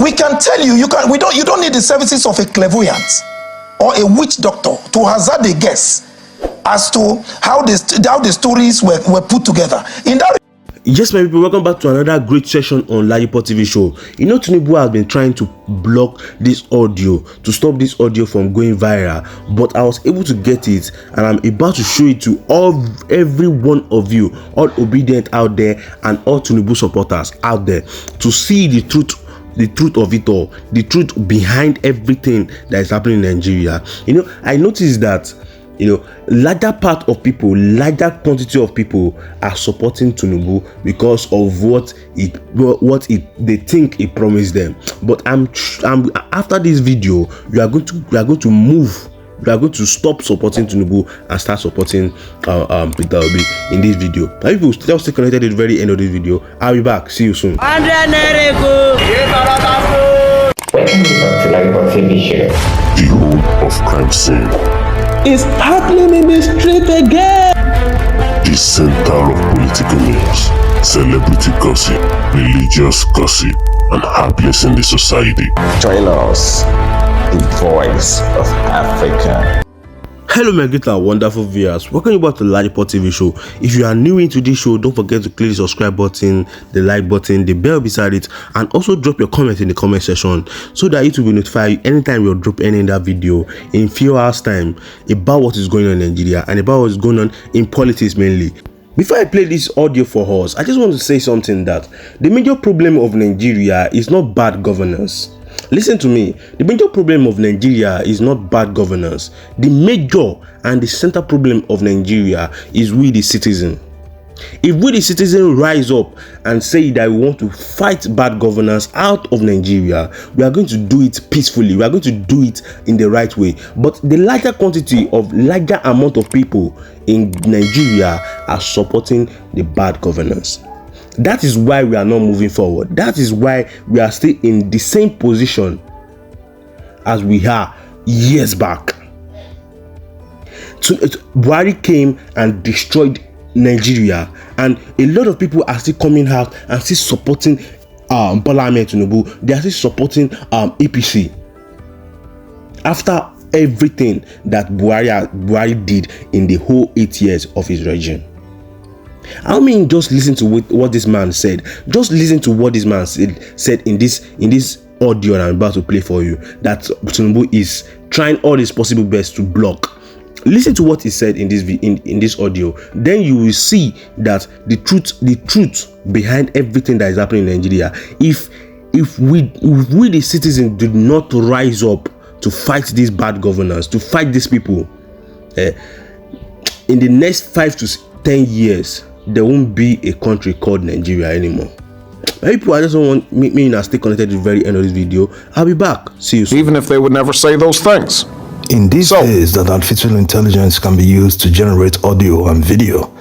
We can tell you, you don't need the services of a clairvoyant or a witch doctor to hazard a guess as to how the stories were put together. In that, yes, my people, welcome back to another great session on LAJUPOG TV show. You know, Tinubu has been trying to block this audio, to stop this audio from going viral, but I was able to get it, and I'm about to show it to every one of you, all obedient out there and all Tinubu supporters out there, to see the truth of it all, the truth behind everything that is happening in Nigeria. You know, I noticed that, you know, larger quantity of people are supporting Tinubu because of what they think he promised them. But I'm after this video, we are going to move. We are going to stop supporting Tinubu and start supporting Peter Obi in this video. Now, if you still stay connected at the very end of this video, I'll be back. See you soon. Welcome to LAJUPOG TV show. The home of crime scene. It's happening in the street again. The center of political news, celebrity gossip, religious gossip, and happiness in the society. Join us, the voice of Africa. Hello my great and wonderful viewers, welcome you back to LAJUPOG TV show. If you are new into this show, don't forget to click the subscribe button, the like button, the bell beside it, and also drop your comment in the comment section so that it will be notified anytime you drop any in that video in few hours time about what is going on in Nigeria and about what is going on in politics mainly. Before I play this audio for us, I just want to say something that the major problem of Nigeria is not bad governance. Listen to me, the major problem of Nigeria is not bad governance. The major and the center problem of Nigeria is we the citizen. If we the citizen rise up and say that we want to fight bad governance out of Nigeria, we are going to do it peacefully. We are going to do it in the right way. But the larger amount of people in Nigeria are supporting the bad governance. That is why we are not moving forward. That is why we are still in the same position as we are years back. Buhari came and destroyed Nigeria, and a lot of people are still coming out and still supporting Bola Ahmed Tinubu. They are still supporting APC after everything that Buhari did in the whole 8 years of his regime. I mean, just listen to what this man said. Just listen to what this man said in this audio that I'm about to play for you, that Tinubu is trying all his possible best to block. Listen to what he said in this audio. Then you will see that the truth behind everything that is happening in Nigeria. If we the citizens do not rise up to fight this bad governance, to fight these people, in the next 5 to 10 years, there won't be a country called Nigeria anymore. People, I just don't want me to stay connected to the very end of this video. I'll be back. See you soon. Even if they would never say those things. In these days that artificial intelligence can be used to generate audio and video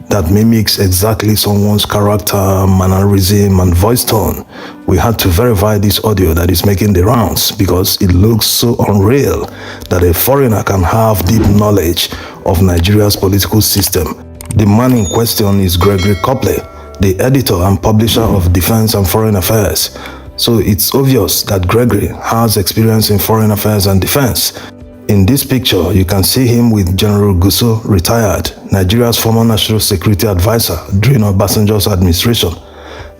that mimics exactly someone's character, mannerism, and voice tone, we had to verify this audio that is making the rounds because it looks so unreal that a foreigner can have deep knowledge of Nigeria's political system. The man in question is Gregory Copley, the editor and publisher of Defense and Foreign Affairs. So it's obvious that Gregory has experience in foreign affairs and defense. In this picture, you can see him with General Gusau, retired, Nigeria's former national security advisor during Obasanjo's administration.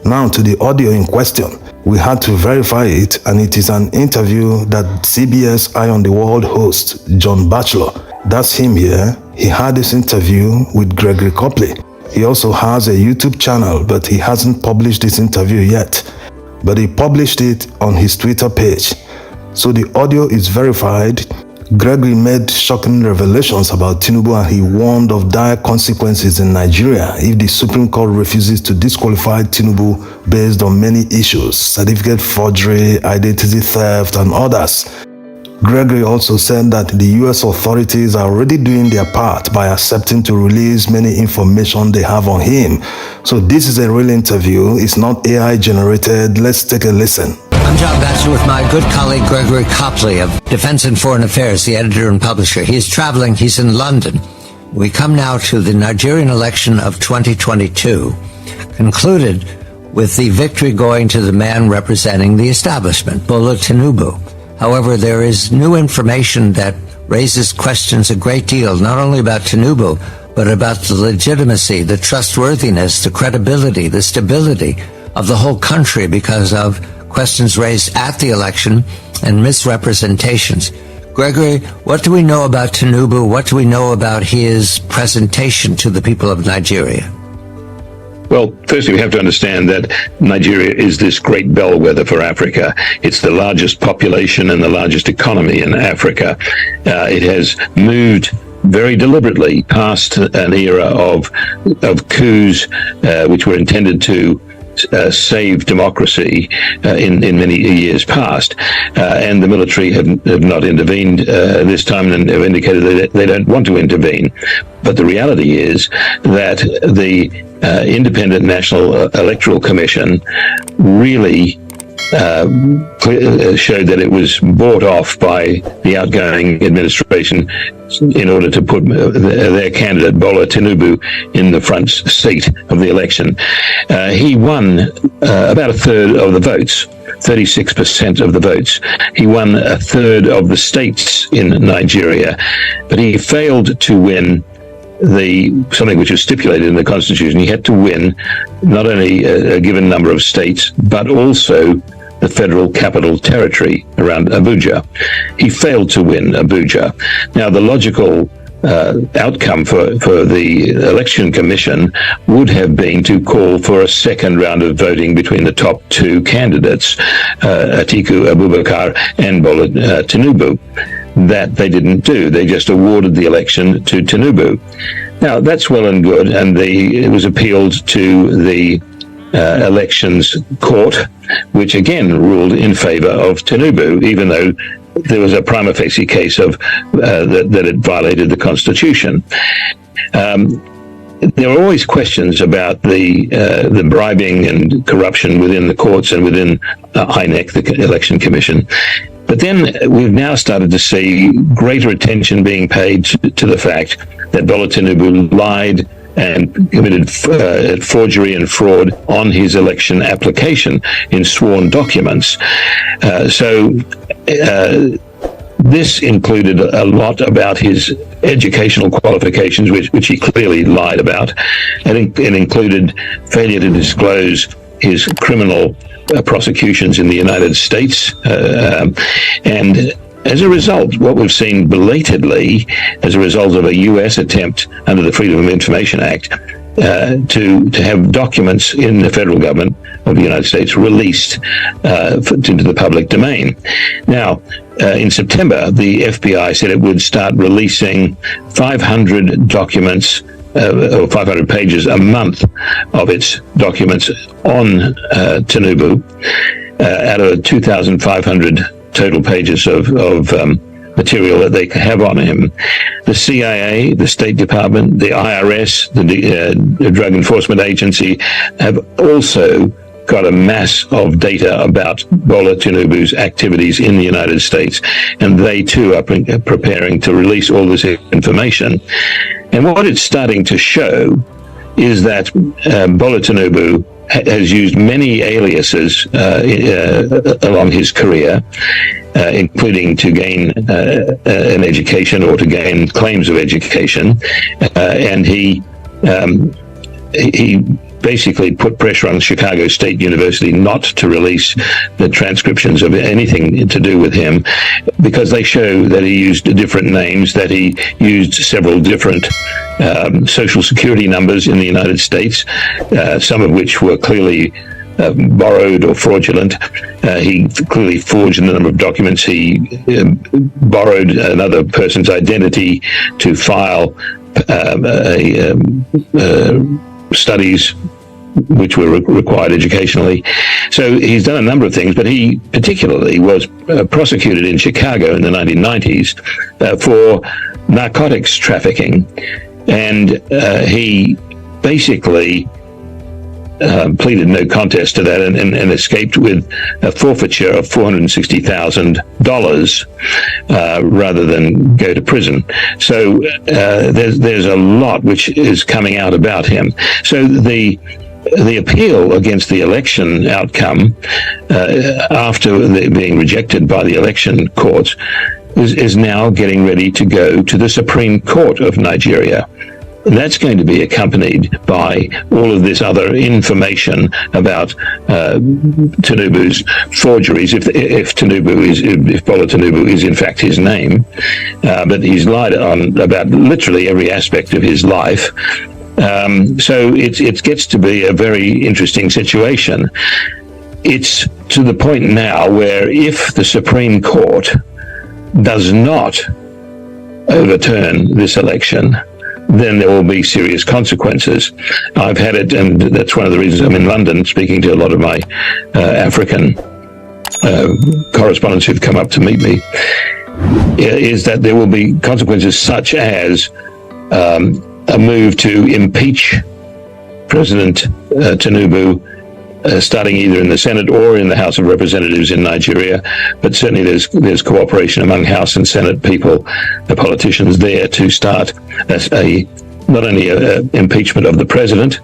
Now to the audio in question. We had to verify it, and it is an interview that CBS Eye on the World host, John Batchelor. That's him here. He had this interview with Gregory Copley. He also has a YouTube channel, but he hasn't published this interview yet. But he published it on his Twitter page. So the audio is verified. Gregory made shocking revelations about Tinubu, and he warned of dire consequences in Nigeria if the Supreme Court refuses to disqualify Tinubu based on many issues, certificate forgery, identity theft, and others. Gregory also said that the US authorities are already doing their part by accepting to release many information they have on him. So this is a real interview, it's not AI generated. Let's take a listen. I'm John Batchelor with my good colleague Gregory Copley of Defense and Foreign Affairs, the editor and publisher. He is traveling, he's in London. We come now to the Nigerian election of 2022, concluded with the victory going to the man representing the establishment, Bola Tinubu. However, there is new information that raises questions a great deal, not only about Tinubu, but about the legitimacy, the trustworthiness, the credibility, the stability of the whole country because of questions raised at the election and misrepresentations. Gregory, what do we know about Tinubu? What do we know about his presentation to the people of Nigeria? Well, firstly, we have to understand that Nigeria is this great bellwether for Africa. It's the largest population and the largest economy in Africa. It has moved very deliberately past an era of coups which were intended to save democracy in many years past, and the military have not intervened this time and have indicated that they don't want to intervene. But the reality is that the Independent National Electoral Commission really showed that it was bought off by the outgoing administration in order to put their candidate, Bola Tinubu, in the front seat of the election. He won about a third of the votes, 36% of the votes. He won a third of the states in Nigeria, but he failed to win something which was stipulated in the Constitution. He had to win not only a given number of states, but also the Federal Capital Territory around Abuja. He failed to win Abuja. Now, the logical outcome for the Election Commission would have been to call for a second round of voting between the top two candidates, Atiku Abubakar and Bola Tinubu. That they didn't do. They just awarded the election to Tinubu. Now, that's well and good, and it was appealed to the Elections Court, which again ruled in favor of Tinubu, even though there was a prima facie case of that it violated the Constitution. There are always questions about the bribing and corruption within the courts and within INEC, the Election Commission. But then we've now started to see greater attention being paid to the fact that Bola Tinubu lied and committed forgery and fraud on his election application in sworn documents. This included a lot about his educational qualifications, which he clearly lied about. It included failure to disclose his criminal prosecutions in the United States. And as a result, what we've seen belatedly, as a result of a U.S. attempt under the Freedom of Information Act, to have documents in the federal government of the United States released into the public domain. Now, in September, the FBI said it would start releasing 500 documents or 500 pages a month of its documents on Tinubu, out of 2,500 total pages of material that they have on him. The CIA, the State Department, the IRS, the Drug Enforcement Agency have also got a mass of data about Bola Tinubu's activities in the United States, and they too are preparing to release all this information. And what it's starting to show is that Bola Tinubu has used many aliases along his career, including to gain an education or to gain claims of education, and he basically put pressure on Chicago State University not to release the transcriptions of anything to do with him, because they show that he used different names, that he used several different social security numbers in the United States, some of which were clearly borrowed or fraudulent. He clearly forged a number of documents. He borrowed another person's identity to file studies which were required educationally. So he's done a number of things, but he particularly was prosecuted in Chicago in the 1990s for narcotics trafficking. And he basically pleaded no contest to that and escaped with a forfeiture of $460,000 rather than go to prison. So there's a lot which is coming out about him. So the the appeal against the election outcome after being rejected by the election courts is now getting ready to go to the Supreme Court of Nigeria. That's going to be accompanied by all of this other information about Tinubu's forgeries, if Bola Tinubu is in fact his name, but he's lied on about literally every aspect of his life. So it gets to be a very interesting situation. It's to the point now where if the Supreme Court does not overturn this election, then there will be serious consequences. I've had it, and that's one of the reasons I'm in London speaking to a lot of my African correspondents who've come up to meet me, is that there will be consequences such as a move to impeach President Tinubu, starting either in the Senate or in the House of Representatives in Nigeria. But certainly there's cooperation among House and Senate people, the politicians there, to start not only an impeachment of the president,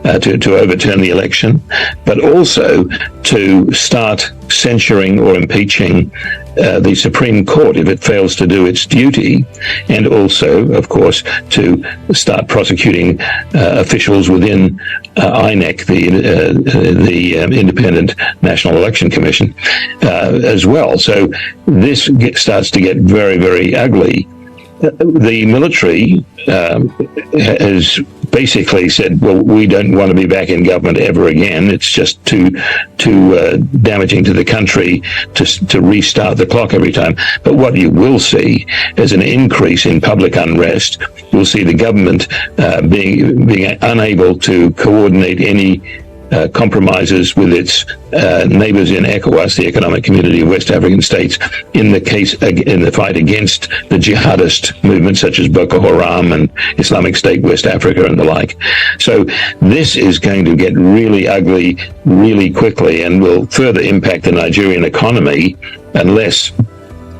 to overturn the election, but also to start censuring or impeaching the Supreme Court if it fails to do its duty, and also, of course, to start prosecuting officials within INEC, the Independent National Election Commission, as well. So this starts to get very, very ugly. The military has basically said, well, we don't want to be back in government ever again. It's just too damaging to the country to restart the clock every time. But what you will see is an increase in public unrest. You'll see the government being unable to coordinate any compromises with its neighbours in ECOWAS, the Economic Community of West African States, in the fight against the jihadist movements such as Boko Haram and Islamic State West Africa and the like. So this is going to get really ugly really quickly and will further impact the Nigerian economy unless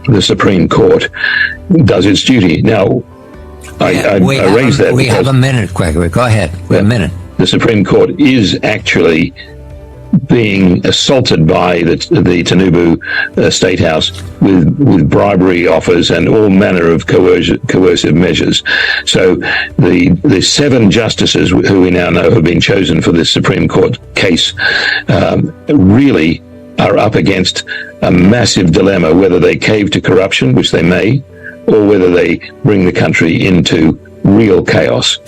the Supreme Court does its duty. Now, I raise that. We have a minute, Gregory. Go ahead. We have a minute. The Supreme Court is actually being assaulted by the Tinubu State House with bribery offers and all manner of coercive measures. So the 7 justices who we now know have been chosen for this Supreme Court case really are up against a massive dilemma, whether they cave to corruption, which they may, or whether they bring the country into real chaos.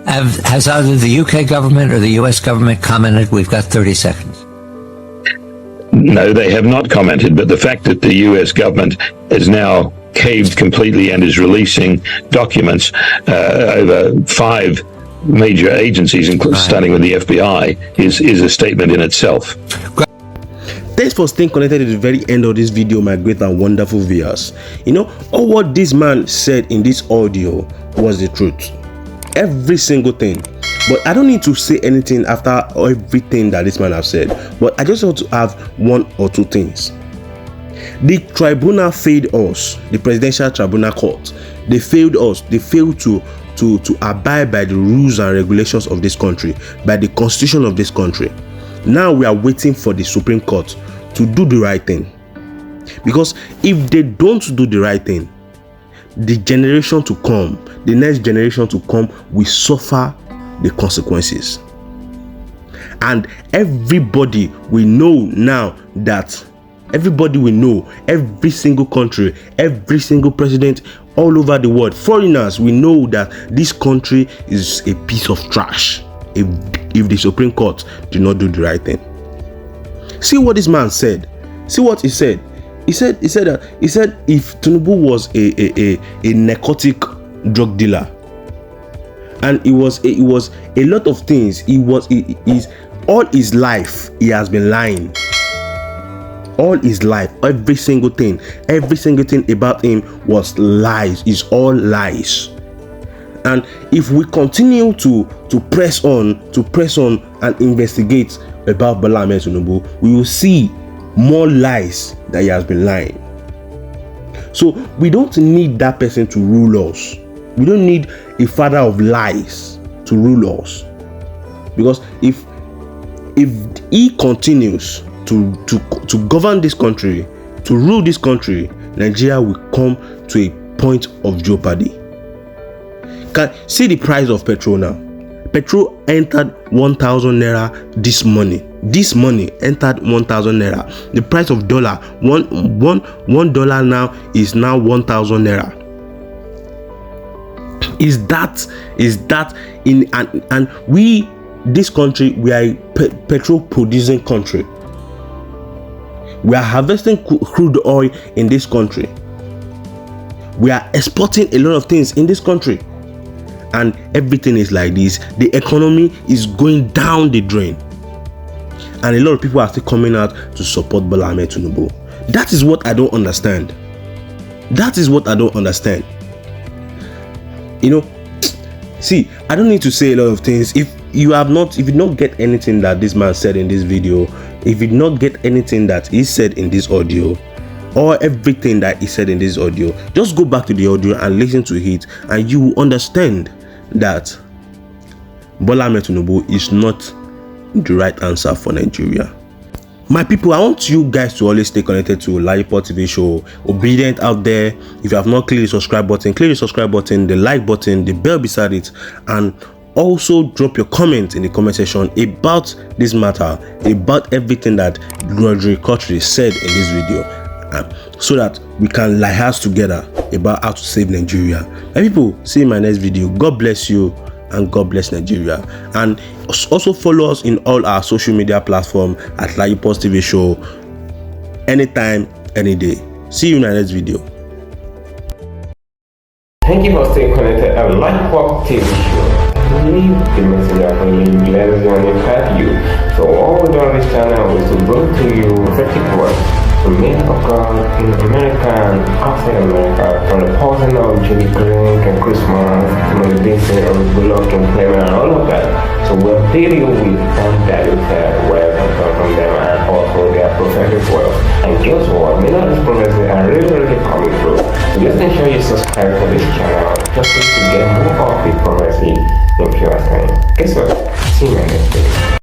Has either the UK government or the US government commented? We've got 30 seconds. No, they have not commented, but the fact that the US government has now caved completely and is releasing documents over 5 major agencies, starting with the FBI, is a statement in itself. Thanks for staying connected to the very end of this video, my great and wonderful viewers. You know, all what this man said in this audio was the truth. Every single thing. But I don't need to say anything after everything that this man has said. But I just want to have 1 or 2 things. The tribunal failed us. The Presidential Tribunal Court. They failed us. They failed to abide by the rules and regulations of this country, by the constitution of this country. Now we are waiting for the Supreme Court to do the right thing. Because if they don't do the right thing, the generation to come, the next generation to come, will suffer the consequences. And everybody will know now that every single country, every single president all over the world, foreigners will know that this country is a piece of trash if the Supreme Court do not do the right thing. See what this man said. See what he said. He said if Tinubu was a narcotic drug dealer, and it was a lot of things. All his life he has been lying. All his life, every single thing about him was lies. It's all lies. And if we continue to press on and investigate about Bola Ahmed Tinubu, we will see more lies that he has been lying. So we don't need that person to rule us. We don't need a father of lies to rule us. Because if if he continues to govern this country, to rule this country, Nigeria will come to a point of jeopardy. Can see the price of petrol now. Petrol entered 1,000 naira this morning. This money entered 1,000 naira. The price of dollar, $1 now is now 1,000 naira. Is that in and we, this country, we are a petrol producing country. We are harvesting crude oil in this country. We are exporting a lot of things in this country, and everything is like this. The economy is going down the drain, and a lot of people are still coming out to support Bola Ahmed Tinubu. That is what I don't understand. That is what I don't understand. You know, see, I don't need to say a lot of things. If you did not get anything that this man said in this video, if you did not get anything that he said in this audio, or everything that he said in this audio, just go back to the audio and listen to it, and you will understand that Bola Ahmed Tinubu is not the right answer for Nigeria. My people, I want you guys to always stay connected to LAJUPOG TV show. Obedient out there. If you have not clicked the subscribe button, click the subscribe button, the like button, the bell beside it, and also drop your comment in the comment section about this matter, about everything that Gregory Copley said in this video, so that we can lie hands together about how to save Nigeria. My people, see you in my next video. God bless you, and God bless Nigeria. And also follow us in all our social media platforms at LAJUPOG TV show, anytime, any day. See you in our next video. Thank you for staying connected at LAJUPOG TV show. Leave the message for you, let us know and help you. So all we do on this channel is to bring to you prophetic words from men of God in America and outside America, from the person of Judy Green and Christmas, from the Disney of Bullock and Clement and all of that. So we'll update you with undiluted words from them, and also their prophetic words. And guess what? Many of these prophecies are really coming through. So just ensure you subscribe to this channel just to get more of the prophecy in pure time. Guess what? See you in the next video.